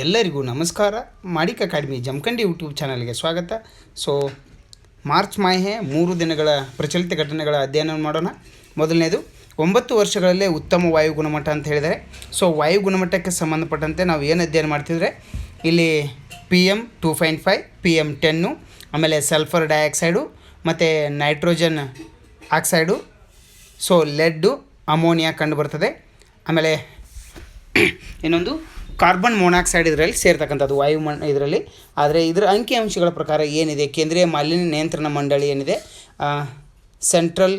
ಎಲ್ಲರಿಗೂ ನಮಸ್ಕಾರ. Manik academy Jamkhandi YouTube ಚಾನಲ್ಗೆ ಸ್ವಾಗತ. ಸೊ ಮಾರ್ಚ್ ಮಾಹೆ 3 ದಿನಗಳ ಪ್ರಚಲಿತ ಘಟನೆಗಳ ಅಧ್ಯಯನವನ್ನು ಮಾಡೋಣ. ಮೊದಲನೇದು 9 ವರ್ಷಗಳಲ್ಲೇ ಉತ್ತಮ ವಾಯು ಗುಣಮಟ್ಟ ಅಂತ ಹೇಳಿದರೆ, ಸೊ ವಾಯು ಗುಣಮಟ್ಟಕ್ಕೆ ಸಂಬಂಧಪಟ್ಟಂತೆ ನಾವು ಏನು ಅಧ್ಯಯನ ಮಾಡ್ತಿದ್ರೆ ಇಲ್ಲಿ PM 2.5, PM 10, ಆಮೇಲೆ ಸಲ್ಫರ್ ಡೈಆಕ್ಸೈಡು ಮತ್ತು nitrogen oxide, so lead, ammonia ಕಂಡು ಬರ್ತದೆ. ಆಮೇಲೆ ಇನ್ನೊಂದು ಕಾರ್ಬನ್ ಮೊನಾಕ್ಸೈಡ್ ಇದರಲ್ಲಿ ಸೇರ್ತಕ್ಕಂಥದ್ದು ಇದರಲ್ಲಿ. ಆದರೆ ಇದರ ಅಂಕಿಅಂಶಗಳ ಪ್ರಕಾರ ಏನಿದೆ, ಕೇಂದ್ರೀಯ ಮಾಲಿನ್ಯ ನಿಯಂತ್ರಣ ಮಂಡಳಿ ಏನಿದೆ, ಸೆಂಟ್ರಲ್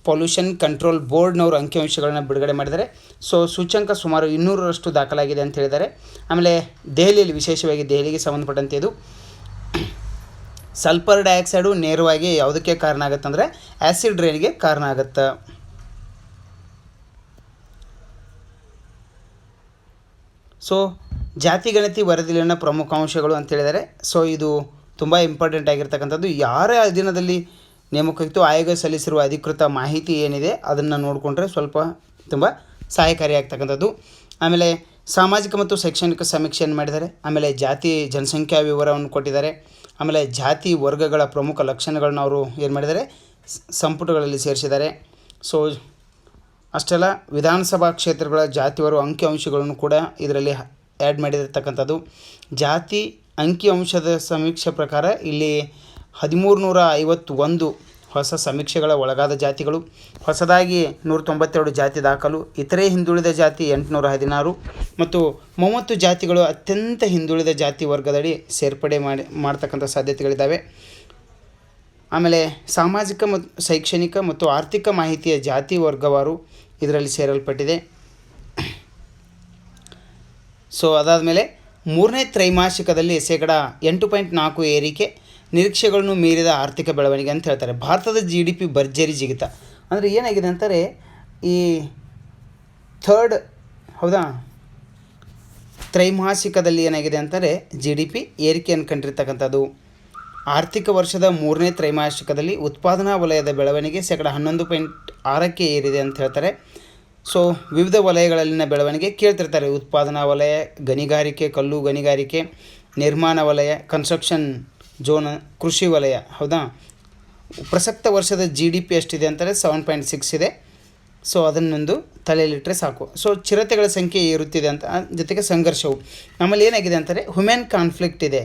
ಪೊಲ್ಯೂಷನ್ ಕಂಟ್ರೋಲ್ ಬೋರ್ಡ್ನವರು ಅಂಕಿಅಂಶಗಳನ್ನು ಬಿಡುಗಡೆ ಮಾಡಿದ್ದಾರೆ. ಸೊ ಸೂಚ್ಯಂಕ ಸುಮಾರು 200ರಷ್ಟು ದಾಖಲಾಗಿದೆ ಅಂತ ಹೇಳಿದ್ದಾರೆ. ಆಮೇಲೆ ದೆಹಲಿಯಲ್ಲಿ, ವಿಶೇಷವಾಗಿ ದೆಹಲಿಗೆ ಸಂಬಂಧಪಟ್ಟಂತೆ ಇದು ಸಲ್ಫರ್ ಡೈಆಕ್ಸೈಡು ನೇರವಾಗಿ ಯಾವುದಕ್ಕೆ ಕಾರಣ ಆಗುತ್ತಂದರೆ ಆ್ಯಸಿಡ್ ರೈನ್ಗೆ ಕಾರಣ ಆಗುತ್ತೆ. ಸೊ ಜಾತಿಗಣತಿ ವರದಿಯಲ್ಲಿನ ಪ್ರಮುಖ ಅಂಶಗಳು ಅಂತ ಹೇಳಿದರೆ, ಸೊ ಇದು ತುಂಬ ಇಂಪಾರ್ಟೆಂಟ್ ಆಗಿರ್ತಕ್ಕಂಥದ್ದು. ಯಾರೇ ಅಧೀನದಲ್ಲಿ ನೇಮಕವಿತ್ತು ಆಯೋಗ ಸಲ್ಲಿಸಿರುವ ಅಧಿಕೃತ ಮಾಹಿತಿ ಏನಿದೆ ಅದನ್ನು ನೋಡಿಕೊಂಡ್ರೆ ಸ್ವಲ್ಪ ತುಂಬ ಸಹಾಯಕಾರಿಯಾಗ್ತಕ್ಕಂಥದ್ದು. ಆಮೇಲೆ ಸಾಮಾಜಿಕ ಮತ್ತು ಶೈಕ್ಷಣಿಕ ಸಮೀಕ್ಷೆಯನ್ನು ಮಾಡಿದ್ದಾರೆ. ಆಮೇಲೆ ಜಾತಿ ಜನಸಂಖ್ಯಾ ವಿವರವನ್ನು ಕೊಟ್ಟಿದ್ದಾರೆ. ಆಮೇಲೆ ಜಾತಿ ವರ್ಗಗಳ ಪ್ರಮುಖ ಲಕ್ಷಣಗಳನ್ನ ಅವರು ಏನು ಮಾಡಿದ್ದಾರೆ, ಸಂಪುಟಗಳಲ್ಲಿ ಸೇರಿಸಿದ್ದಾರೆ. ಸೊ ಅಷ್ಟೆಲ್ಲ ವಿಧಾನಸಭಾ ಕ್ಷೇತ್ರಗಳ ಜಾತಿವಾರು ಅಂಕಿಅಂಶಗಳನ್ನು ಕೂಡ ಇದರಲ್ಲಿ ಆ್ಯಡ್ ಮಾಡಿರತಕ್ಕಂಥದ್ದು. ಜಾತಿ ಅಂಕಿಅಂಶದ ಸಮೀಕ್ಷೆ ಪ್ರಕಾರ ಇಲ್ಲಿ 1351 ಹೊಸ ಸಮೀಕ್ಷೆಗಳ ಒಳಗಾದ ಜಾತಿಗಳು, ಹೊಸದಾಗಿ 192 ಜಾತಿ ದಾಖಲು, ಇತರೆ ಹಿಂದುಳಿದ ಜಾತಿ 816 ಮತ್ತು 30 ಜಾತಿಗಳು ಅತ್ಯಂತ ಹಿಂದುಳಿದ ಜಾತಿ ವರ್ಗದಡಿ ಸೇರ್ಪಡೆ ಮಾಡ್ತಕ್ಕಂಥ ಸಾಧ್ಯತೆಗಳಿದ್ದಾವೆ. ಆಮೇಲೆ ಸಾಮಾಜಿಕ ಮತ್ತು ಶೈಕ್ಷಣಿಕ ಮತ್ತು ಆರ್ಥಿಕ ಮಾಹಿತಿಯ ಜಾತಿ ವರ್ಗವಾರು ಇದರಲ್ಲಿ ಸೇರಲ್ಪಟ್ಟಿದೆ. ಸೊ ಅದಾದಮೇಲೆ 3ನೇ ತ್ರೈಮಾಸಿಕದಲ್ಲಿ 8.4% ಏರಿಕೆ, ನಿರೀಕ್ಷೆಗಳನ್ನು ಮೀರಿದ ಆರ್ಥಿಕ ಬೆಳವಣಿಗೆ ಅಂತ ಹೇಳ್ತಾರೆ. ಭಾರತದ GDP ಭರ್ಜರಿ ಜಿಗಿತ. ಅಂದರೆ ಏನಾಗಿದೆ ಅಂತಾರೆ, ಈ ತ್ರೈಮಾಸಿಕದಲ್ಲಿ ಏನಾಗಿದೆ ಅಂತಾರೆ GDP ಏರಿಕೆಯನ್ನು ಕಂಡಿರ್ತಕ್ಕಂಥದ್ದು. ಆರ್ಥಿಕ ವರ್ಷದ 3ನೇ ತ್ರೈಮಾಸಿಕದಲ್ಲಿ ಉತ್ಪಾದನಾ ವಲಯದ ಬೆಳವಣಿಗೆ 11.6% ಏರಿದೆ ಅಂತ ಹೇಳ್ತಾರೆ. ಸೊ ವಿವಿಧ ವಲಯಗಳಲ್ಲಿನ ಬೆಳವಣಿಗೆ ಕೇಳ್ತಿರ್ತಾರೆ. ಉತ್ಪಾದನಾ ವಲಯ, ಗಣಿಗಾರಿಕೆ, ಕಲ್ಲು ಗಣಿಗಾರಿಕೆ, ನಿರ್ಮಾಣ ವಲಯ, ಕನ್ಸ್ಟ್ರಕ್ಷನ್ ಝೋನ್, ಕೃಷಿ ವಲಯ. ಪ್ರಸಕ್ತ ವರ್ಷದ GDP ಎಷ್ಟಿದೆ ಅಂತಾರೆ 7.6 ಇದೆ. ಸೊ ಅದನ್ನೊಂದು ತಲೆಯಲ್ಲಿಟ್ಟರೆ ಸಾಕು. ಸೊ ಚಿರತೆಗಳ ಸಂಖ್ಯೆ ಏರುತ್ತಿದೆ ಅಂತ, ಜೊತೆಗೆ ಸಂಘರ್ಷವು ನಮ್ಮಲ್ಲಿ ಏನಾಗಿದೆ ಅಂತಾರೆ ಹ್ಯೂಮನ್ ಕಾನ್ಫ್ಲಿಕ್ಟ್ ಇದೆ.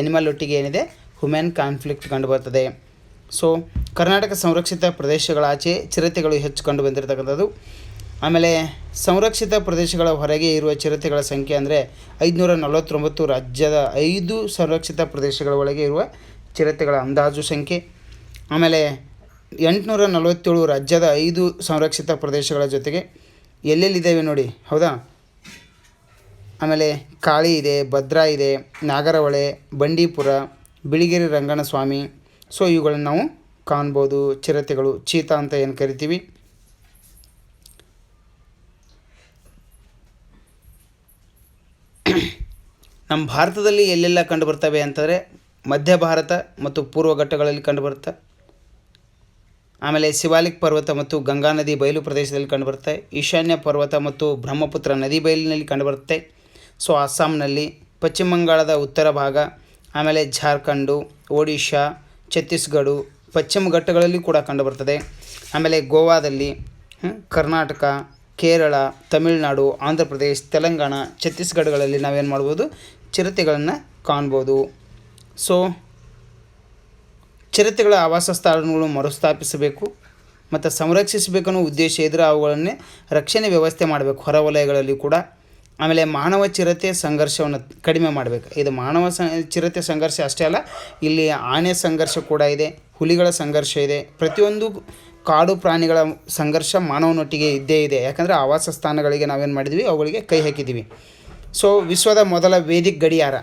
ಎನಿಮಲ್ ಒಟ್ಟಿಗೆ ಏನಿದೆ ಹ್ಯೂಮನ್ ಕಾನ್ಫ್ಲಿಕ್ಟ್ ಕಂಡುಬರ್ತದೆ. ಸೊ ಕರ್ನಾಟಕ ಸಂರಕ್ಷಿತ ಪ್ರದೇಶಗಳಾಚೆ ಚಿರತೆಗಳು ಹೆಚ್ಚು ಕಂಡು ಬಂದಿರತಕ್ಕಂಥದ್ದು. ಆಮೇಲೆ ಸಂರಕ್ಷಿತ ಪ್ರದೇಶಗಳ ಹೊರಗೆ ಇರುವ ಚಿರತೆಗಳ ಸಂಖ್ಯೆ ಅಂದರೆ 549, ರಾಜ್ಯದ 5 ಸಂರಕ್ಷಿತ ಪ್ರದೇಶಗಳ ಒಳಗೆ ಇರುವ ಚಿರತೆಗಳ ಅಂದಾಜು ಸಂಖ್ಯೆ. ಆಮೇಲೆ 847 ರಾಜ್ಯದ 5 ಸಂರಕ್ಷಿತ ಪ್ರದೇಶಗಳ ಜೊತೆಗೆ ಎಲ್ಲೆಲ್ಲಿದ್ದಾವೆ ನೋಡಿ. ಆಮೇಲೆ ಕಾಳಿ ಇದೆ, ಭದ್ರಾ ಇದೆ, ನಾಗರಹೊಳೆ, ಬಂಡೀಪುರ, ಬಿಳಿಗಿರಿ ರಂಗನಸ್ವಾಮಿ. ಸೊ ಇವುಗಳನ್ನು ನಾವು ಕಾಣ್ಬೋದು. ಚಿರತೆಗಳು, ಚೀತಾ ಅಂತ ಏನು ಕರಿತೀವಿ. ನಮ್ಮ ಭಾರತದಲ್ಲಿ ಎಲ್ಲೆಲ್ಲ ಕಂಡುಬರ್ತವೆ ಅಂತಂದರೆ ಮಧ್ಯ ಭಾರತ ಮತ್ತು ಪೂರ್ವ ಘಟ್ಟಗಳಲ್ಲಿ ಕಂಡುಬರುತ್ತೆ. ಆಮೇಲೆ ಶಿವಾಲಿಕ್ ಪರ್ವತ ಮತ್ತು ಗಂಗಾ ನದಿ ಬಯಲು ಪ್ರದೇಶದಲ್ಲಿ ಕಂಡುಬರುತ್ತೆ. ಈಶಾನ್ಯ ಪರ್ವತ ಮತ್ತು ಬ್ರಹ್ಮಪುತ್ರ ನದಿ ಬಯಲಿನಲ್ಲಿ ಕಂಡುಬರುತ್ತೆ. ಸೊ ಅಸ್ಸಾಂನಲ್ಲಿ, ಪಶ್ಚಿಮ ಬಂಗಾಳದ ಉತ್ತರ ಭಾಗ, ಆಮೇಲೆ ಜಾರ್ಖಂಡು, ಒಡಿಶಾ, ಛತ್ತೀಸ್ಗಢ, ಪಶ್ಚಿಮ ಘಟ್ಟಗಳಲ್ಲಿ ಕೂಡ ಕಂಡುಬರ್ತದೆ. ಆಮೇಲೆ ಗೋವಾದಲ್ಲಿ, ಕರ್ನಾಟಕ, ಕೇರಳ, ತಮಿಳುನಾಡು, ಆಂಧ್ರ ಪ್ರದೇಶ, ತೆಲಂಗಾಣ, ಛತ್ತೀಸ್ಗಢಗಳಲ್ಲಿ ನಾವೇನು ಮಾಡ್ಬೋದು, ಚಿರತೆಗಳನ್ನು ಕಾಣ್ಬೋದು. ಸೊ ಚಿರತೆಗಳ ಆವಾಸ ಸ್ಥಳಗಳು ಮರುಸ್ಥಾಪಿಸಬೇಕು ಮತ್ತು ಸಂರಕ್ಷಿಸಬೇಕನ್ನೋ ಉದ್ದೇಶ ಇದ್ದರೆ ಅವುಗಳನ್ನೇ ರಕ್ಷಣೆ ವ್ಯವಸ್ಥೆ ಮಾಡಬೇಕು ಹೊರವಲಯಗಳಲ್ಲಿ ಕೂಡ. ಆಮೇಲೆ ಮಾನವ ಚಿರತೆ ಸಂಘರ್ಷವನ್ನು ಕಡಿಮೆ ಮಾಡಬೇಕು. ಇದು ಮಾನವ ಚಿರತೆ ಸಂಘರ್ಷ ಅಷ್ಟೇ ಅಲ್ಲ, ಇಲ್ಲಿ ಆನೆ ಸಂಘರ್ಷ ಕೂಡ ಇದೆ, ಹುಲಿಗಳ ಸಂಘರ್ಷ ಇದೆ. ಪ್ರತಿಯೊಂದು ಕಾಡು ಪ್ರಾಣಿಗಳ ಸಂಘರ್ಷ ಮಾನವನೊಟ್ಟಿಗೆ ಇದ್ದೇ ಇದೆ. ಯಾಕಂದರೆ ಆವಾಸ ಸ್ಥಾನಗಳಿಗೆ ನಾವೇನು ಮಾಡಿದ್ವಿ, ಅವುಗಳಿಗೆ ಕೈ ಹಾಕಿದ್ದೀವಿ. ಸೊ ವಿಶ್ವದ ಮೊದಲ ವೇದಿಕ್ ಗಡಿಯಾರ.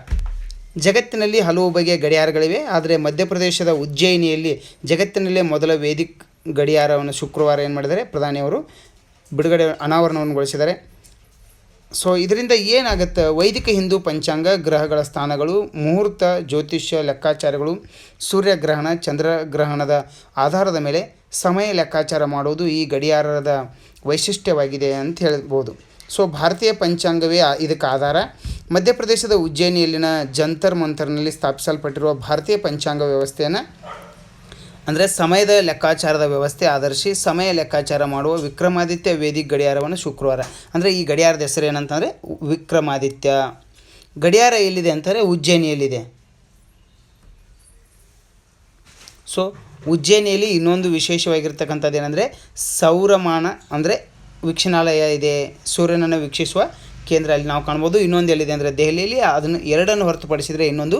ಜಗತ್ತಿನಲ್ಲಿ ಹಲವು ಬಗೆಯ ಗಡಿಯಾರಗಳಿವೆ, ಆದರೆ ಮಧ್ಯಪ್ರದೇಶದ ಉಜ್ಜಯಿನಿಯಲ್ಲಿ ಜಗತ್ತಿನಲ್ಲೇ ಮೊದಲ ವೇದಿಕ್ ಗಡಿಯಾರವನ್ನು ಶುಕ್ರವಾರ ಏನು ಮಾಡಿದ್ದಾರೆ, ಪ್ರಧಾನಿಯವರು ಅನಾವರಣಗೊಳಿಸಿದ್ದಾರೆ. ಸೊ ಇದರಿಂದ ಏನಾಗುತ್ತೆ, ವೈದಿಕ ಹಿಂದೂ ಪಂಚಾಂಗ, ಗ್ರಹಗಳ ಸ್ಥಾನಗಳು, ಮುಹೂರ್ತ, ಜ್ಯೋತಿಷ್ಯ ಲೆಕ್ಕಾಚಾರಗಳು, ಸೂರ್ಯಗ್ರಹಣ, ಚಂದ್ರಗ್ರಹಣದ ಆಧಾರದ ಮೇಲೆ ಸಮಯ ಲೆಕ್ಕಾಚಾರ ಮಾಡುವುದು ಈ ಗಡಿಯಾರದ ವೈಶಿಷ್ಟ್ಯವಾಗಿದೆ ಅಂತ ಹೇಳ್ಬೋದು. ಸೊ ಭಾರತೀಯ ಪಂಚಾಂಗವೇ ಇದಕ್ಕೆ ಆಧಾರ. ಮಧ್ಯಪ್ರದೇಶದ ಉಜ್ಜಯಿನಿಯಲ್ಲಿನ ಜಂತರ್ ಮಂತರ್ನಲ್ಲಿ ಸ್ಥಾಪಿಸಲ್ಪಟ್ಟಿರುವ ಭಾರತೀಯ ಪಂಚಾಂಗ ವ್ಯವಸ್ಥೆಯನ್ನು ಅಂದರೆ ಸಮಯದ ಲೆಕ್ಕಾಚಾರದ ವ್ಯವಸ್ಥೆ ಆಧರಿಸಿ ಸಮಯ ಲೆಕ್ಕಾಚಾರ ಮಾಡುವ ವಿಕ್ರಮಾದಿತ್ಯ ವೇದಿಕ್ ಗಡಿಯಾರವನ್ನು ಶುಕ್ರವಾರ, ಅಂದರೆ ಈ ಗಡಿಯಾರದ ಹೆಸರು ಏನಂತಂದರೆ ವಿಕ್ರಮಾದಿತ್ಯ. ಗಡಿಯಾರ ಎಲ್ಲಿದೆ ಅಂತಾರೆ ಉಜ್ಜಯಿನಿಯಲ್ಲಿದೆ. ಸೊ ಉಜ್ಜಯಿನಿಯಲ್ಲಿ ಇನ್ನೊಂದು ವಿಶೇಷವಾಗಿರ್ತಕ್ಕಂಥದ್ದು ಏನಂದರೆ ಸೌರಮಾನ ಅಂದರೆ ವೀಕ್ಷಣಾಲಯ ಇದೆ, ಸೂರ್ಯನನ್ನು ವೀಕ್ಷಿಸುವ ಕೇಂದ್ರ ಅಲ್ಲಿ ನಾವು ಕಾಣ್ಬೋದು. ಇನ್ನೊಂದು ಎಲ್ಲಿದೆ ಅಂದರೆ ದೆಹಲಿಯಲ್ಲಿ. ಅದನ್ನು ಎರಡನ್ನು ಹೊರತುಪಡಿಸಿದರೆ ಇನ್ನೊಂದು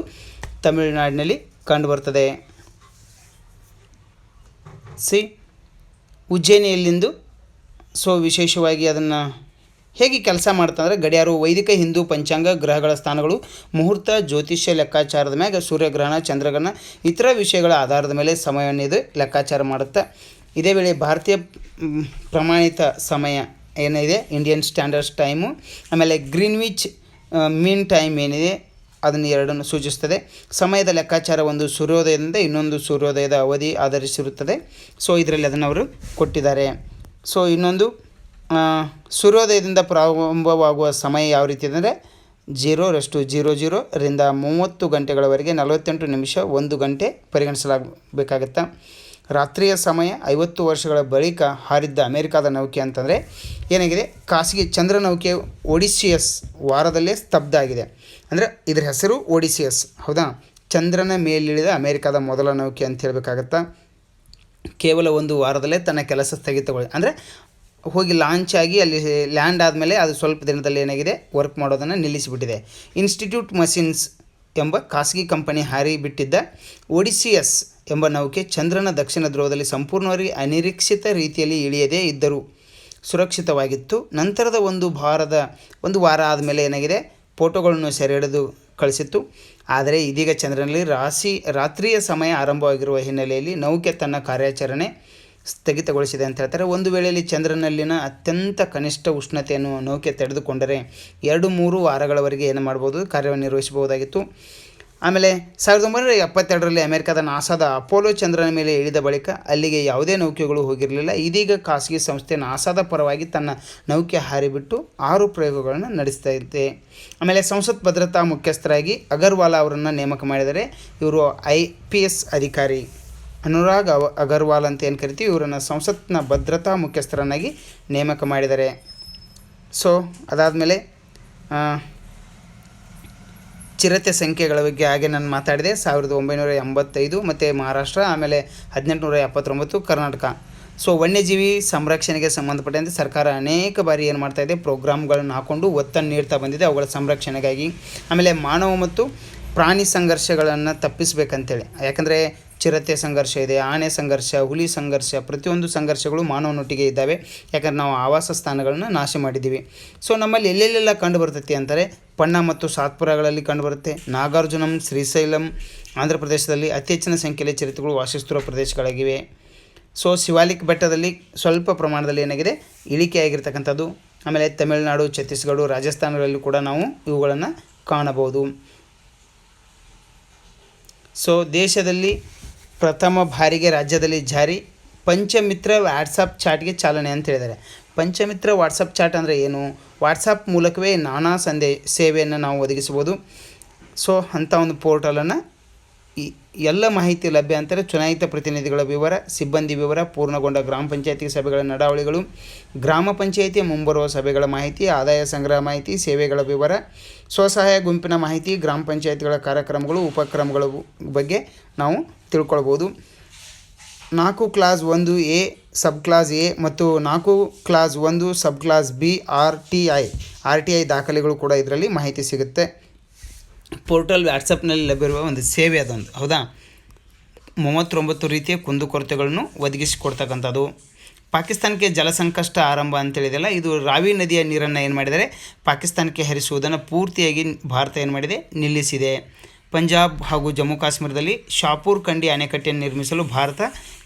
ತಮಿಳುನಾಡಿನಲ್ಲಿ ಕಂಡುಬರ್ತದೆ. ಉಜ್ಜಯಿನಿಯಲ್ಲಿಂದು ಸೊ ವಿಶೇಷವಾಗಿ ಅದನ್ನು ಹೇಗೆ ಕೆಲಸ ಮಾಡ್ತಂದ್ರೆ ಗಡಿಯಾರವು ವೈದಿಕ ಹಿಂದೂ ಪಂಚಾಂಗ ಗ್ರಹಗಳ ಸ್ಥಾನಗಳು ಮುಹೂರ್ತ ಜ್ಯೋತಿಷ್ಯ ಲೆಕ್ಕಾಚಾರದ ಮ್ಯಾಗ ಸೂರ್ಯಗ್ರಹಣ ಚಂದ್ರಗ್ರಹಣ ಇತರ ವಿಷಯಗಳ ಆಧಾರದ ಮೇಲೆ ಸಮಯವನ್ನು ಇದು ಲೆಕ್ಕಾಚಾರ ಮಾಡುತ್ತೆ. ಇದೇ ವೇಳೆ ಭಾರತೀಯ ಪ್ರಮಾಣಿತ ಸಮಯ ಏನಿದೆ ಇಂಡಿಯನ್ ಸ್ಟ್ಯಾಂಡರ್ಡ್ಸ್ ಟೈಮು, ಆಮೇಲೆ ಗ್ರೀನ್ವಿಚ್ ಮೀನ್ ಟೈಮ್ ಏನಿದೆ ಅದನ್ನು ಎರಡನ್ನು ಸೂಚಿಸ್ತದೆ. ಸಮಯದ ಲೆಕ್ಕಾಚಾರ ಒಂದು ಸೂರ್ಯೋದಯದಿಂದ ಇನ್ನೊಂದು ಸೂರ್ಯೋದಯದ ಅವಧಿ ಆಧರಿಸಿರುತ್ತದೆ. ಸೊ ಇದರಲ್ಲಿ ಅದನ್ನು ಅವರು ಕೊಟ್ಟಿದ್ದಾರೆ. ಸೊ ಇನ್ನೊಂದು ಸೂರ್ಯೋದಯದಿಂದ ಪ್ರಾರಂಭವಾಗುವ ಸಮಯ ಯಾವ ರೀತಿ ಅಂದರೆ 0:00 ರಿಂದ 30 ಗಂಟೆಗಳವರೆಗೆ 48 ನಿಮಿಷ 1 ಗಂಟೆ ಪರಿಗಣಿಸಲಾಗಬೇಕಾಗತ್ತೆ. ರಾತ್ರಿಯ ಸಮಯ 50 ವರ್ಷಗಳ ಬಳಿಕ ಹಾರಿದ್ದ ಅಮೆರಿಕಾದ ನೌಕೆ ಅಂತಂದರೆ ಏನಾಗಿದೆ, ಖಾಸಗಿ ಚಂದ್ರನೌಕೆ ಒಡಿಸಿಯಸ್ ವಾರದಲ್ಲೇ ಸ್ತಬ್ಧ ಆಗಿದೆ. ಅಂದರೆ ಇದರ ಹೆಸರು ಒಡಿಸಿಯಸ್, ಹೌದಾ. ಚಂದ್ರನ ಮೇಲಿಳಿದ ಅಮೆರಿಕಾದ ಮೊದಲ ನೌಕೆ ಅಂತ ಹೇಳಬೇಕಾಗತ್ತಾ. ಕೇವಲ 1 ವಾರದಲ್ಲೇ ತನ್ನ ಕೆಲಸ ಸ್ಥಗಿತಗೊಳ್ಳಿ, ಅಂದರೆ ಹೋಗಿ ಲಾಂಚ್ ಆಗಿ ಅಲ್ಲಿ ಲ್ಯಾಂಡ್ ಆದಮೇಲೆ ಅದು ಸ್ವಲ್ಪ ದಿನದಲ್ಲಿ ಏನಾಗಿದೆ ವರ್ಕ್ ಮಾಡೋದನ್ನು ನಿಲ್ಲಿಸಿಬಿಟ್ಟಿದೆ. ಇನ್ಸ್ಟಿಟ್ಯೂಟ್ ಮಷಿನ್ಸ್ ಎಂಬ ಖಾಸಗಿ ಕಂಪನಿ ಹಾರಿ ಬಿಟ್ಟಿದ್ದ ಒಡಿಸಿಯಸ್ ಎಂಬ ನೌಕೆ ಚಂದ್ರನ ದಕ್ಷಿಣ ಧ್ರುವದಲ್ಲಿ ಸಂಪೂರ್ಣವಾಗಿ ಅನಿರೀಕ್ಷಿತ ರೀತಿಯಲ್ಲಿ ಇಳಿಯದೇ ಇದ್ದರೂ ಸುರಕ್ಷಿತವಾಗಿತ್ತು. ನಂತರದ ಒಂದು ವಾರ ಆದಮೇಲೆ ಏನಾಗಿದೆ ಫೋಟೋಗಳನ್ನು ಸೆರೆ ಹಿಡಿದು ಕಳಿಸಿತ್ತು. ಆದರೆ ಇದೀಗ ಚಂದ್ರನಲ್ಲಿ ರಾತ್ರಿಯ ಸಮಯ ಆರಂಭವಾಗಿರುವ ಹಿನ್ನೆಲೆಯಲ್ಲಿ ನೌಕೆ ತನ್ನ ಕಾರ್ಯಾಚರಣೆ ಸ್ಥಗಿತಗೊಳಿಸಿದೆ ಅಂತ ಹೇಳ್ತಾರೆ. ಒಂದು ವೇಳೆಯಲ್ಲಿ ಚಂದ್ರನಲ್ಲಿನ ಅತ್ಯಂತ ಕನಿಷ್ಠ ಉಷ್ಣತೆಯನ್ನು ನೌಕೆ ತಡೆದುಕೊಂಡರೆ 2-3 ವಾರಗಳವರೆಗೆ ಏನು ಮಾಡ್ಬೋದು, ಕಾರ್ಯವನ್ನು ನಿರ್ವಹಿಸಬಹುದಾಗಿತ್ತು. ಆಮೇಲೆ 1972ರಲ್ಲಿ ಅಮೆರಿಕದ ನಾಸಾದ ಅಪೋಲೋ ಚಂದ್ರನ ಮೇಲೆ ಇಳಿದ ಬಳಿಕ ಅಲ್ಲಿಗೆ ಯಾವುದೇ ನೌಕೆಗಳು ಹೋಗಿರಲಿಲ್ಲ. ಇದೀಗ ಖಾಸಗಿ ಸಂಸ್ಥೆ ನಾಸಾದ ಪರವಾಗಿ ತನ್ನ ನೌಕೆ ಹಾರಿಬಿಟ್ಟು 6 ಪ್ರಯೋಗಗಳನ್ನು ನಡೆಸ್ತಾ ಇದೆ. ಆಮೇಲೆ ಸಂಸತ್ ಭದ್ರತಾ ಮುಖ್ಯಸ್ಥರಾಗಿ ಅಗರ್ವಾಲ್ ಅವರನ್ನು ನೇಮಕ ಮಾಡಿದರೆ. ಇವರು IPS ಅಧಿಕಾರಿ ಅನುರಾಗ್ ಅಗರ್ವಾಲ್ ಅಂತ ಏನು ಕರಿತೀವಿ, ಇವರನ್ನು ಸಂಸತ್ನ ಭದ್ರತಾ ಮುಖ್ಯಸ್ಥರನ್ನಾಗಿ ನೇಮಕ ಮಾಡಿದ್ದಾರೆ. ಸೊ ಅದಾದಮೇಲೆ ಚಿರತೆ ಸಂಖ್ಯೆಗಳ ಬಗ್ಗೆ ಹಾಗೆ ನಾನು ಮಾತಾಡಿದೆ. 1985 ಮತ್ತು ಮಹಾರಾಷ್ಟ್ರ, ಆಮೇಲೆ 1879 ಕರ್ನಾಟಕ. ಸೊ ವನ್ಯಜೀವಿ ಸಂರಕ್ಷಣೆಗೆ ಸಂಬಂಧಪಟ್ಟಂತೆ ಸರ್ಕಾರ ಅನೇಕ ಬಾರಿ ಏನು ಮಾಡ್ತಾಯಿದೆ, ಪ್ರೋಗ್ರಾಮ್ಗಳನ್ನು ಹಾಕ್ಕೊಂಡು ಒತ್ತನ್ನು ನೀಡ್ತಾ ಬಂದಿದೆ ಅವುಗಳ ಸಂರಕ್ಷಣೆಗಾಗಿ. ಆಮೇಲೆ ಮಾನವ ಮತ್ತು ಪ್ರಾಣಿ ಸಂಘರ್ಷಗಳನ್ನು ತಪ್ಪಿಸಬೇಕಂತೇಳಿ, ಯಾಕಂದರೆ ಚಿರತೆ ಸಂಘರ್ಷ ಇದೆ, ಆನೆ ಸಂಘರ್ಷ, ಹುಲಿ ಸಂಘರ್ಷ, ಪ್ರತಿಯೊಂದು ಸಂಘರ್ಷಗಳು ಮಾನವನೊಟ್ಟಿಗೆ ಇದ್ದಾವೆ. ಯಾಕಂದರೆ ನಾವು ಆವಾಸ ಸ್ಥಾನಗಳನ್ನು ನಾಶ ಮಾಡಿದ್ದೀವಿ. ಸೊ ನಮ್ಮಲ್ಲಿ ಎಲ್ಲೆಲ್ಲೆಲ್ಲ ಕಂಡು ಬರ್ತೈತಿ ಅಂತಾರೆ, ಪಣ್ಣ ಮತ್ತು ಸಾತ್ಪುರಗಳಲ್ಲಿ ಕಂಡುಬರುತ್ತೆ. ನಾಗಾರ್ಜುನಂ, ಶ್ರೀಶೈಲಂ, ಆಂಧ್ರ ಪ್ರದೇಶದಲ್ಲಿ ಅತಿ ಹೆಚ್ಚಿನ ಸಂಖ್ಯೆಯಲ್ಲಿ ಚಿರತೆಗಳು ವಾಸಿಸುತ್ತಿರುವ ಪ್ರದೇಶಗಳಾಗಿವೆ. ಸೊ ಶಿವಾಲಿಕ್ ಬೆಟ್ಟದಲ್ಲಿ ಸ್ವಲ್ಪ ಪ್ರಮಾಣದಲ್ಲಿ ಏನಾಗಿದೆ ಇಳಿಕೆಯಾಗಿರ್ತಕ್ಕಂಥದ್ದು. ಆಮೇಲೆ ತಮಿಳುನಾಡು, ಛತ್ತೀಸ್ಗಢ, ರಾಜಸ್ಥಾನಗಳಲ್ಲಿ ಕೂಡ ನಾವು ಇವುಗಳನ್ನು ಕಾಣಬಹುದು. ಸೊ ದೇಶದಲ್ಲಿ ಪ್ರಥಮ ಬಾರಿಗೆ ರಾಜ್ಯದಲ್ಲಿ ಜಾರಿ ಪಂಚಮಿತ್ರ ವಾಟ್ಸಪ್ ಚಾಟ್ಗೆ ಚಾಲನೆ ಅಂತ ಹೇಳಿದ್ದಾರೆ. ಪಂಚಮಿತ್ರ ವಾಟ್ಸಪ್ ಚಾಟ್ ಅಂದರೆ ಏನು? ವಾಟ್ಸಪ್ ಮೂಲಕವೇ ನಾನಾ ಸೇವೆಯನ್ನು ನಾವು ಒದಗಿಸ್ಬೋದು. ಸೊ ಅಂಥ ಒಂದು ಪೋರ್ಟಲನ್ನು ಎಲ್ಲ ಮಾಹಿತಿ ಲಭ್ಯ ಅಂತಾರೆ. ಚುನಾಯಿತ ಪ್ರತಿನಿಧಿಗಳ ವಿವರ, ಸಿಬ್ಬಂದಿ ವಿವರ, ಪೂರ್ಣಗೊಂಡ ಗ್ರಾಮ ಪಂಚಾಯತಿ ಸಭೆಗಳ ನಡಾವಳಿಗಳು, ಗ್ರಾಮ ಪಂಚಾಯಿತಿಯ ಮುಂಬರುವ ಸಭೆಗಳ ಮಾಹಿತಿ, ಆದಾಯ ಸಂಗ್ರಹ ಮಾಹಿತಿ, ಸೇವೆಗಳ ವಿವರ, ಸ್ವಸಹಾಯ ಗುಂಪಿನ ಮಾಹಿತಿ, ಗ್ರಾಮ ಪಂಚಾಯತಿಗಳ ಕಾರ್ಯಕ್ರಮಗಳು, ಉಪಕ್ರಮಗಳ ಬಗ್ಗೆ ನಾವು ತಿಳ್ಕೊಳ್ಬೋದು. 4 class 1A sub class A ಮತ್ತು 4 ಕ್ಲಾಸ್ 1 ಸಬ್ ಕ್ಲಾಸ್ B RTI ದಾಖಲೆಗಳು ಕೂಡ ಇದರಲ್ಲಿ ಮಾಹಿತಿ ಸಿಗುತ್ತೆ. ಪೋರ್ಟಲ್ ವಾಟ್ಸಪ್ನಲ್ಲಿ ಲಭ್ಯವಿರುವ ಒಂದು ಸೇವೆ ಅದೊಂದು, ಹೌದಾ. 39 ರೀತಿಯ ಕುಂದುಕೊರತೆಗಳನ್ನು ಒದಗಿಸಿಕೊಡ್ತಕ್ಕಂಥದ್ದು. ಪಾಕಿಸ್ತಾನಕ್ಕೆ ಜಲ ಸಂಕಷ್ಟ ಆರಂಭ ಅಂತೇಳಿದೆಯಲ್ಲ, ಇದು ರಾವಿ ನದಿಯ ನೀರನ್ನು ಏನು ಮಾಡಿದರೆ ಪಾಕಿಸ್ತಾನಕ್ಕೆ ಹರಿಸುವುದನ್ನು ಪೂರ್ತಿಯಾಗಿ ಭಾರತ ಏನು ಮಾಡಿದೆ, ನಿಲ್ಲಿಸಿದೆ. ಪಂಜಾಬ್ ಹಾಗೂ ಜಮ್ಮು ಕಾಶ್ಮೀರದಲ್ಲಿ ಶಾಪೂರ್ ಕಂಡಿ ಅಣೆಕಟ್ಟೆಯನ್ನು ನಿರ್ಮಿಸಲು ಭಾರತ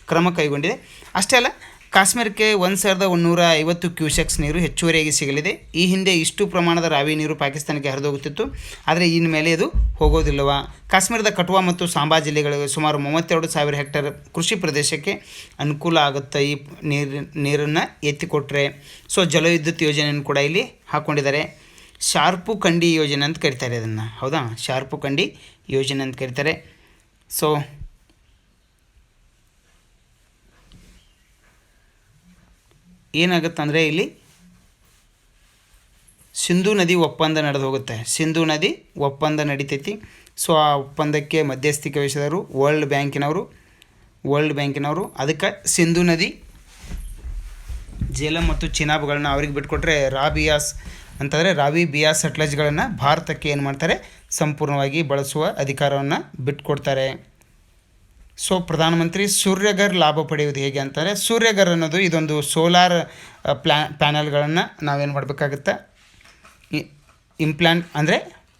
ಕ್ರಮ ಕೈಗೊಂಡಿದೆ. ಅಷ್ಟೇ ಅಲ್ಲ, ಕಾಶ್ಮೀರಕ್ಕೆ 1150 ಕ್ಯೂಸೆಕ್ಸ್ ನೀರು ಹೆಚ್ಚುವರಿಯಾಗಿ ಸಿಗಲಿದೆ. ಈ ಹಿಂದೆ ಇಷ್ಟು ಪ್ರಮಾಣದ ರಾವಿ ನೀರು ಪಾಕಿಸ್ತಾನಕ್ಕೆ ಹರಿದೋಗುತ್ತಿತ್ತು, ಆದರೆ ಇನ್ಮೇಲೆ ಇದು ಹೋಗೋದಿಲ್ಲವ. ಕಾಶ್ಮೀರದ ಕಠುವಾ ಮತ್ತು ಸಾಂಬಾ ಜಿಲ್ಲೆಗಳಿಗೆ ಸುಮಾರು 32,000 ಹೆಕ್ಟೇರ್ ಕೃಷಿ ಪ್ರದೇಶಕ್ಕೆ ಅನುಕೂಲ ಆಗುತ್ತೆ ಈ ನೀರನ್ನು ಎತ್ತಿಕೊಟ್ರೆ. ಸೊ ಜಲವಿದ್ಯುತ್ ಯೋಜನೆಯನ್ನು ಕೂಡ ಇಲ್ಲಿ ಹಾಕ್ಕೊಂಡಿದ್ದಾರೆ. ಶಾರ್ಪು ಕಂಡಿ ಯೋಜನೆ ಅಂತ ಕರೀತಾರೆ ಅದನ್ನು, ಹೌದಾ, ಶಾರ್ಪು ಕಂಡಿ ಯೋಜನೆ ಅಂತ ಕರೀತಾರೆ. ಸೊ ಏನಾಗುತ್ತಂದರೆ ಇಲ್ಲಿ ಸಿಂಧೂ ನದಿ ಒಪ್ಪಂದ ನಡೆದು ಹೋಗುತ್ತೆ, ಸಿಂಧೂ ನದಿ ಒಪ್ಪಂದ ನಡಿತೈತಿ. ಸೊ ಆ ಒಪ್ಪಂದಕ್ಕೆ ಮಧ್ಯಸ್ಥಿಕೆ ವಹಿಸಿದವರು ವರ್ಲ್ಡ್ ಬ್ಯಾಂಕಿನವರು. ಅದಕ್ಕೆ ಸಿಂಧೂ ನದಿ ಜೇಲಂ ಮತ್ತು ಚಿನಾಬ್ಗಳನ್ನ ಅವ್ರಿಗೆ ಬಿಟ್ಕೊಟ್ರೆ ರಾವಿ ಬಿಯಾಸ್ ಸಟ್ಲೇಜ್ಗಳನ್ನು ಭಾರತಕ್ಕೆ ಏನು ಮಾಡ್ತಾರೆ, ಸಂಪೂರ್ಣವಾಗಿ ಬಳಸುವ ಅಧಿಕಾರವನ್ನು ಬಿಟ್ಕೊಡ್ತಾರೆ. ಸೊ ಪ್ರಧಾನಮಂತ್ರಿ ಸೂರ್ಯಘರ್ ಲಾಭ ಪಡೆಯುವುದು ಹೇಗೆ ಅಂತಾರೆ, ಸೂರ್ಯಘರ್ ಅನ್ನೋದು ಇದೊಂದು ಸೋಲಾರ್ ಪ್ಯಾನಲ್ಗಳನ್ನು ನಾವೇನು ಮಾಡಬೇಕಾಗತ್ತಾ, ಇಂಪ್ಲಾಂಟ್ ಅಂದರೆ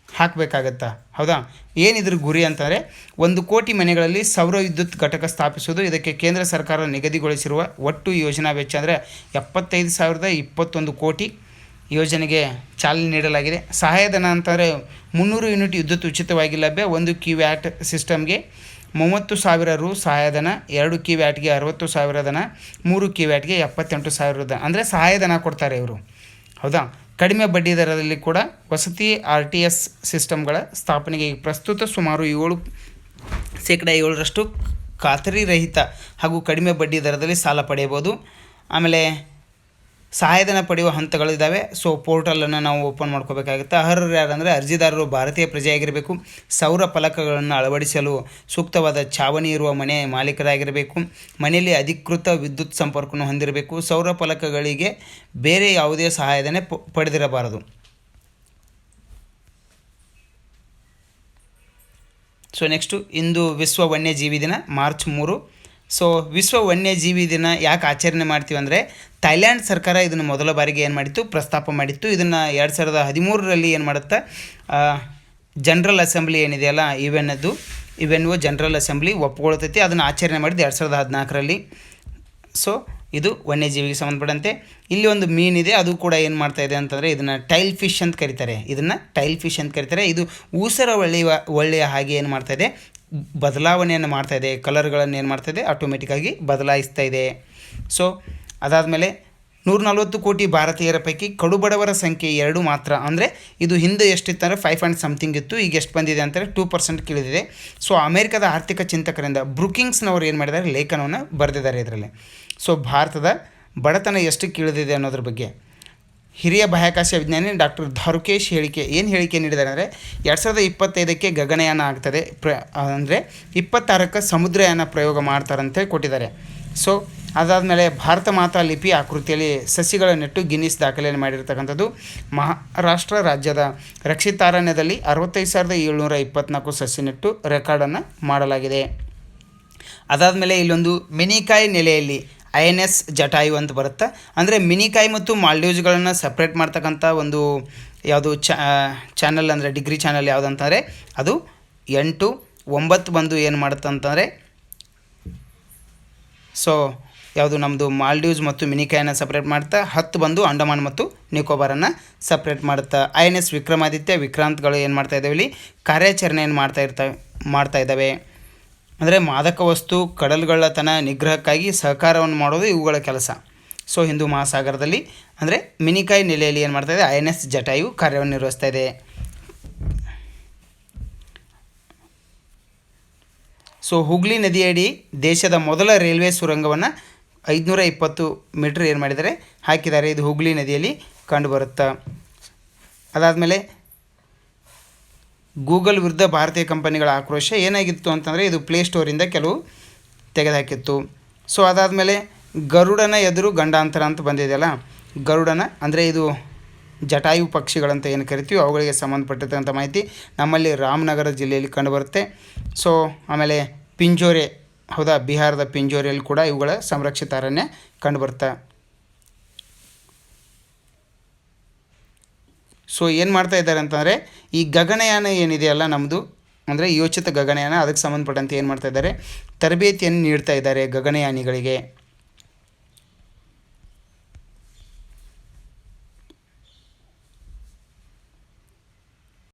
ಹಾಕಬೇಕಾಗತ್ತಾ, ಹೌದಾ. ಏನಿದ್ರ ಗುರಿ ಅಂತಂದರೆ 1 ಕೋಟಿ ಮನೆಗಳಲ್ಲಿ ಸೌರ ವಿದ್ಯುತ್ ಘಟಕ ಸ್ಥಾಪಿಸುವುದು. ಇದಕ್ಕೆ ಕೇಂದ್ರ ಸರ್ಕಾರ ನಿಗದಿಗೊಳಿಸಿರುವ ಒಟ್ಟು ಯೋಜನಾ ವೆಚ್ಚ ಅಂದರೆ 75,021 ಕೋಟಿ ಯೋಜನೆಗೆ ಚಾಲನೆ ನೀಡಲಾಗಿದೆ. ಸಹಾಯಧನ ಅಂತಂದರೆ 300 ಯೂನಿಟ್ ವಿದ್ಯುತ್ ಉಚಿತವಾಗಿ ಲಭ್ಯ. 1 ಕಿವ್ಯಾಟ್ ಸಿಸ್ಟಮ್ಗೆ 30,000 ರು ಸಹಾಯಧನ, 2 ಕಿವ್ಯಾಟ್ಗೆ 60,000 ಧನ, 3 ಕಿವ್ಯಾಟ್ಗೆ 78,000 ಧನ ಅಂದರೆ ಸಹಾಯಧನ ಕೊಡ್ತಾರೆ ಇವರು, ಹೌದಾ. ಕಡಿಮೆ ಬಡ್ಡಿ ದರದಲ್ಲಿ ಕೂಡ ವಸತಿ RTS ಸಿಸ್ಟಮ್ಗಳ ಸ್ಥಾಪನೆಗೆ ಪ್ರಸ್ತುತ ಸುಮಾರು 7% ಖಾತರಿ ರಹಿತ ಹಾಗೂ ಕಡಿಮೆ ಬಡ್ಡಿ ದರದಲ್ಲಿ ಸಾಲ ಪಡೆಯಬಹುದು. ಆಮೇಲೆ ಸಹಾಯಧನ ಪಡೆಯುವ ಹಂತಗಳಿದ್ದಾವೆ. ಸೊ ಪೋರ್ಟಲನ್ನು ನಾವು ಓಪನ್ ಮಾಡ್ಕೋಬೇಕಾಗುತ್ತೆ. ಅರ್ಹರು ಯಾರಂದರೆ ಅರ್ಜಿದಾರರು ಭಾರತೀಯ ಪ್ರಜೆಯಾಗಿರಬೇಕು, ಸೌರ ಫಲಕಗಳನ್ನು ಅಳವಡಿಸಲು ಸೂಕ್ತವಾದ ಛಾವಣಿ ಇರುವ ಮನೆ ಮಾಲೀಕರಾಗಿರಬೇಕು, ಮನೆಯಲ್ಲಿ ಅಧಿಕೃತ ವಿದ್ಯುತ್ ಸಂಪರ್ಕವನ್ನು ಹೊಂದಿರಬೇಕು, ಸೌರ ಫಲಕಗಳಿಗೆ ಬೇರೆ ಯಾವುದೇ ಸಹಾಯಧನ ಪಡೆದಿರಬಾರದು. ಸೊ ನೆಕ್ಸ್ಟು ಇಂದು ವಿಶ್ವ ವನ್ಯಜೀವಿ ದಿನ ಮಾರ್ಚ್ 3. ಸೊ ವಿಶ್ವ ವನ್ಯಜೀವಿ ದಿನ ಯಾಕೆ ಆಚರಣೆ ಮಾಡ್ತೀವಿ ಅಂದರೆ ಥೈಲ್ಯಾಂಡ್ ಸರ್ಕಾರ ಇದನ್ನು ಮೊದಲ ಬಾರಿಗೆ ಏನು ಮಾಡಿತ್ತು, ಪ್ರಸ್ತಾಪ ಮಾಡಿತ್ತು. ಇದನ್ನು 2013ರಲ್ಲಿ ಏನು ಮಾಡುತ್ತೆ, ಜನರಲ್ ಅಸೆಂಬ್ಲಿ ಏನಿದೆಯಲ್ಲ ಇವೆನ್ವೋ ಜನರಲ್ ಅಸೆಂಬ್ಲಿ ಒಪ್ಕೊಳ್ತೈತಿ. ಅದನ್ನು ಆಚರಣೆ ಮಾಡಿದ್ದು 2014ರಲ್ಲಿ. ಸೊ ಇದು ವನ್ಯಜೀವಿಗೆ ಸಂಬಂಧಪಟ್ಟಂತೆ. ಇಲ್ಲಿ ಒಂದು ಮೀನಿದೆ, ಅದು ಕೂಡ ಏನು ಮಾಡ್ತಾಯಿದೆ ಅಂತಂದರೆ ಇದನ್ನು ಟೈಲ್ ಫಿಶ್ ಅಂತ ಕರೀತಾರೆ. ಇದು ಊಸರ ಒಳ್ಳೆಯ ಹಾಗೆ ಏನು ಮಾಡ್ತಾಯಿದೆ, ಬದಲಾವಣೆಯನ್ನು ಮಾಡ್ತಾಯಿದೆ, ಕಲರ್ಗಳನ್ನು ಏನು ಮಾಡ್ತಾಯಿದೆ, ಆಟೋಮೆಟಿಕ್ಕಾಗಿ ಬದಲಾಯಿಸ್ತಾ ಇದೆ. ಸೊ ಅದಾದಮೇಲೆ 140 ಕೋಟಿ ಭಾರತೀಯರ ಪೈಕಿ ಕಡುಬಡವರ ಸಂಖ್ಯೆ 2 ಮಾತ್ರ. ಅಂದರೆ ಇದು ಹಿಂದೆ ಎಷ್ಟಿತ್ತಂದರೆ 5 ಇತ್ತು, ಈಗ ಎಷ್ಟು ಬಂದಿದೆ ಅಂತಾರೆ 2% ಇಳಿದಿದೆ. ಸೊ ಅಮೆರಿಕದ ಆರ್ಥಿಕ ಚಿಂತಕರಿಂದ ಬ್ರೂಕಿಂಗ್ಸ್ನವರು ಏನು ಮಾಡಿದ್ದಾರೆ, ಲೇಖನವನ್ನು ಬರೆದಿದ್ದಾರೆ ಇದರಲ್ಲಿ. ಸೊ ಭಾರತದ ಬಡತನ ಎಷ್ಟು ಇಳಿದಿದೆ ಅನ್ನೋದ್ರ ಬಗ್ಗೆ ಹಿರಿಯ ಬಾಹ್ಯಾಕಾಶ ವಿಜ್ಞಾನಿ ಡಾಕ್ಟರ್ ಧಾರುಕೇಶ್ ಹೇಳಿಕೆ ನೀಡಿದ್ದಾರೆ ಅಂದರೆ 2025ಕ್ಕೆ ಗಗನಯಾನ ಆಗ್ತದೆ, ಅಂದರೆ 26ಕ್ಕೆ ಸಮುದ್ರಯಾನ ಪ್ರಯೋಗ ಮಾಡ್ತಾರಂತೆ ಕೊಟ್ಟಿದ್ದಾರೆ. ಸೊ ಅದಾದಮೇಲೆ ಭಾರತ ಮಾತಾ ಲಿಪಿ ಆಕೃತಿಯಲ್ಲಿ ಸಸಿಗಳ ನೆಟ್ಟು ಗಿನ್ನಿಸ್ ದಾಖಲೆಯನ್ನು ಮಾಡಿರ್ತಕ್ಕಂಥದ್ದು. ಮಹಾರಾಷ್ಟ್ರ ರಾಜ್ಯದ ರಕ್ಷಿತಾರಣ್ಯದಲ್ಲಿ 65,724 ಸಸಿ ನೆಟ್ಟು ರೆಕಾರ್ಡನ್ನು ಮಾಡಲಾಗಿದೆ. ಅದಾದಮೇಲೆ ಇಲ್ಲೊಂದು ಮಿನಿಕಾಯ್ ನೆಲೆಯಲ್ಲಿ INS ಜಟಾಯು ಅಂತ ಬರುತ್ತೆ. ಅಂದರೆ ಮಿನಿಕಾಯ್ ಮತ್ತು ಮಾಲ್ಡೀವ್ಸ್ಗಳನ್ನು ಸಪ್ರೇಟ್ ಮಾಡ್ತಕ್ಕಂಥ ಒಂದು ಯಾವುದು ಚಾನಲ್ ಅಂದರೆ ಡಿಗ್ರಿ ಚಾನಲ್ ಯಾವುದು ಅಂತಂದರೆ ಅದು 8-9 ಬಂದು ಏನು ಮಾಡುತ್ತೆ ಅಂತಂದರೆ, ಸೊ ಯಾವುದು ನಮ್ಮದು ಮಾಲ್ಡೀವ್ಸ್ ಮತ್ತು ಮಿನಿಕಾಯನ್ನು ಸಪ್ರೇಟ್ ಮಾಡ್ತಾ, 10 ಬಂದು ಅಂಡಮಾನ್ ಮತ್ತು ನಿಕೋಬಾರನ್ನು ಸಪ್ರೇಟ್ ಮಾಡುತ್ತಾ. INS ವಿಕ್ರಮಾದಿತ್ಯ ವಿಕ್ರಾಂತ್ಗಳು ಏನು ಮಾಡ್ತಾಯಿದ್ದಾವೆ, ಇಲ್ಲಿ ಕಾರ್ಯಾಚರಣೆಯನ್ನು ಮಾಡ್ತಾ ಇದ್ದಾವೆ. ಅಂದರೆ ಮಾದಕ ವಸ್ತು ಕಡಲುಗಳ್ಳತನ ನಿಗ್ರಹಕ್ಕಾಗಿ ಸಹಕಾರವನ್ನು ಮಾಡೋದು ಇವುಗಳ ಕೆಲಸ. ಸೊ ಹಿಂದೂ ಮಹಾಸಾಗರದಲ್ಲಿ ಅಂದರೆ ಮಿನಿಕಾಯ್ ನೆಲೆಯಲ್ಲಿ ಏನು ಮಾಡ್ತಾಯಿದೆ, INS ಜಟಾಯು ಕಾರ್ಯವನ್ನು ನಿರ್ವಹಿಸ್ತಾ ಇದೆ. ಸೊ ಹುಗ್ಲಿ ನದಿಯಡಿ ದೇಶದ ಮೊದಲ ರೈಲ್ವೆ ಸುರಂಗವನ್ನು 520 ಮೀಟ್ರ್ ಏನು ಮಾಡಿದ್ದಾರೆ, ಹಾಕಿದ್ದಾರೆ. ಇದು ಹುಗ್ಲಿ ನದಿಯಲ್ಲಿ ಕಂಡುಬರುತ್ತೆ. ಅದಾದಮೇಲೆ ಗೂಗಲ್ ವಿರುದ್ಧ ಭಾರತೀಯ ಕಂಪನಿಗಳ ಆಕ್ರೋಶ ಏನಾಗಿತ್ತು ಅಂತಂದರೆ ಇದು ಪ್ಲೇಸ್ಟೋರಿಂದ ಕೆಲವು ತೆಗೆದುಹಾಕಿತ್ತು. ಸೊ ಅದಾದಮೇಲೆ ಗರುಡನ ಎದುರು ಗಂಡಾಂತರ ಅಂತ ಬಂದಿದೆಯಲ್ಲ, ಗರುಡನ ಅಂದರೆ ಇದು ಜಟಾಯು ಪಕ್ಷಿಗಳಂತ ಏನು ಕರಿತೀವಿ ಅವುಗಳಿಗೆ ಸಂಬಂಧಪಟ್ಟಿರ್ತಕ್ಕಂಥ ಮಾಹಿತಿ ನಮ್ಮಲ್ಲಿ ರಾಮನಗರ ಜಿಲ್ಲೆಯಲ್ಲಿ ಕಂಡುಬರುತ್ತೆ. ಸೊ ಆಮೇಲೆ ಪಿಂಜೋರೆ, ಹೌದಾ, ಬಿಹಾರದ ಪಿಂಜೋರೆಯಲ್ಲಿ ಕೂಡ ಇವುಗಳ ಸಂರಕ್ಷಿತ ಅರಣ್ಯ ಕಂಡುಬರುತ್ತೆ. ಸೊ ಏನು ಮಾಡ್ತಾ ಇದ್ದಾರೆ ಅಂತಂದರೆ ಈ ಗಗನಯಾನ ಏನಿದೆಯಲ್ಲ ನಮ್ಮದು, ಅಂದರೆ ಯೋಚಿತ ಗಗನಯಾನ, ಅದಕ್ಕೆ ಸಂಬಂಧಪಟ್ಟಂತೆ ಏನು ಮಾಡ್ತಾ ಇದ್ದಾರೆ, ತರಬೇತಿಯನ್ನು ನೀಡ್ತಾ ಇದ್ದಾರೆ ಗಗನಯಾನಿಗಳಿಗೆ.